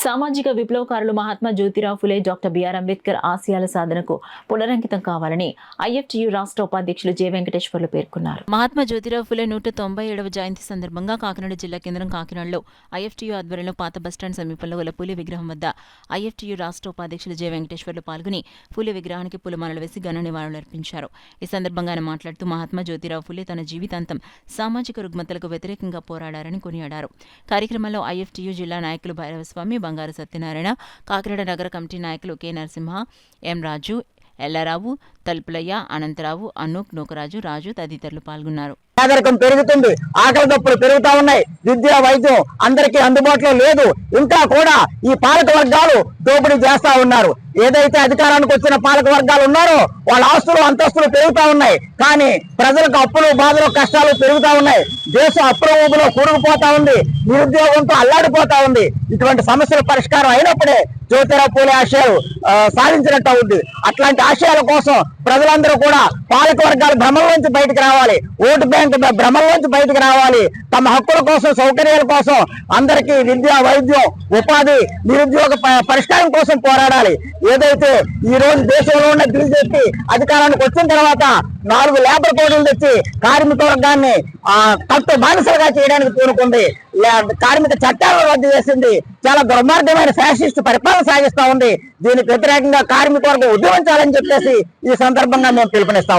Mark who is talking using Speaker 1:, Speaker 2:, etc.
Speaker 1: సామాజిక విప్లవకారులు Mahatma Jyotirao Phule, doctor BR Ambedkar ఆశయాల సాధనకు పునరంకితం కావాలని ఐఎఫ్టియు రాష్ట్ర ఉపాధ్యక్షులు జె వెంకటేశ్వర్లు పేర్కొన్నారు. మహాత్మా జ్యోతిరావు ఫులే 197వ జయంతి సందర్భంగా కాకినాడ జిల్లా కేంద్రం కాకినాడలో ఐఎఫ్టియు ఆధ్వర్యంలో పాత బస్టాండ్ సమీపంలో గల ఫులే విగ్రహం వద్ద ఐఎఫ్టియు రాష్ట్ర ఉపాధ్యక్షులు జె వెంకటేశ్వర్లు పాల్గొని ఫులే విగ్రహానికి పూలమాలలు వేసి ఘన నివాళులర్పించారు. ఈ సందర్భంగా ఆయన మాట్లాడుతూ మహాత్మా జ్యోతిరావు ఫులే తన జీవితాంతం సామాజిక రుగ్మతలకు వ్యతిరేకంగా పోరాడారని కొనియాడారు. కార్యక్రమంలో ఐఎఫ్టియు జిల్లా నాయకులు భైరవస్వామి, బంగారు సత్యనారాయణ, కాకినాడ నగర కమిటీ నాయకులు కె నరసింహ, ఎం రాజు, ఎల్లారావు, తలుపులయ్య, అనంతరావు, అనూక్, నూకరాజు, రాజు తదితరులు పాల్గొన్నారు.
Speaker 2: పేదరికం పెరుగుతుంది, ఆకలి దప్పులు పెరుగుతా ఉన్నాయి, విద్య వైద్యం అందరికీ అందుబాటులో లేదు. ఇంకా కూడా ఈ పాలక వర్గాలు దోపిడీ చేస్తా ఉన్నారు. ఏదైతే అధికారానికి వచ్చిన పాలక వర్గాలు ఉన్నారో వాళ్ళ ఆస్తులు అంతస్తులు పెరుగుతా ఉన్నాయి, కానీ ప్రజలకు అప్పులు బాధలు కష్టాలు పెరుగుతా ఉన్నాయి. దేశం అప్పుల ఊబిలో కూరుకుపోతా ఉంది, నిరుద్యోగంతో అల్లాడిపోతా ఉంది. ఇటువంటి సమస్యల పరిష్కారం అయినప్పుడే జ్యోతిరావు ఫులే ఆశయాలు సాధించినట్టు అవుద్ది. అట్లాంటి ఆశయాల కోసం ప్రజలందరూ కూడా పాలక వర్గాల భ్రమంలోంచి బయటకు రావాలి, ఓటు బ్యాంక్ భ్రమంలోంచి బయటకు రావాలి. తమ హక్కుల కోసం, సౌకర్యాల కోసం అందరికీ విద్య, వైద్యం, ఉపాధి, నిరుద్యోగ పరిష్కారం కోసం పోరాడాలి. ఏదైతే ఈ రోజు దేశంలో ఉన్న బీజేపీ అధికారానికి వచ్చిన తర్వాత 4 లేబర్ కోడ్లు తెచ్చి కార్మిక వర్గాన్ని కట్టు బానిసలుగా చేయడానికి పూనుకుంది. కార్మిక చట్టాలను రద్దు చేసింది. చాలా దుర్మార్గమైన ఫ్యాసిస్ట్ పరిపాలన సాగిస్తా ఉంది. దీనికి వ్యతిరేకంగా కార్మిక వర్గం ఉద్యమించాలని చెప్పేసి ఈ సందర్భంగా మేము పిలుపునిస్తాం.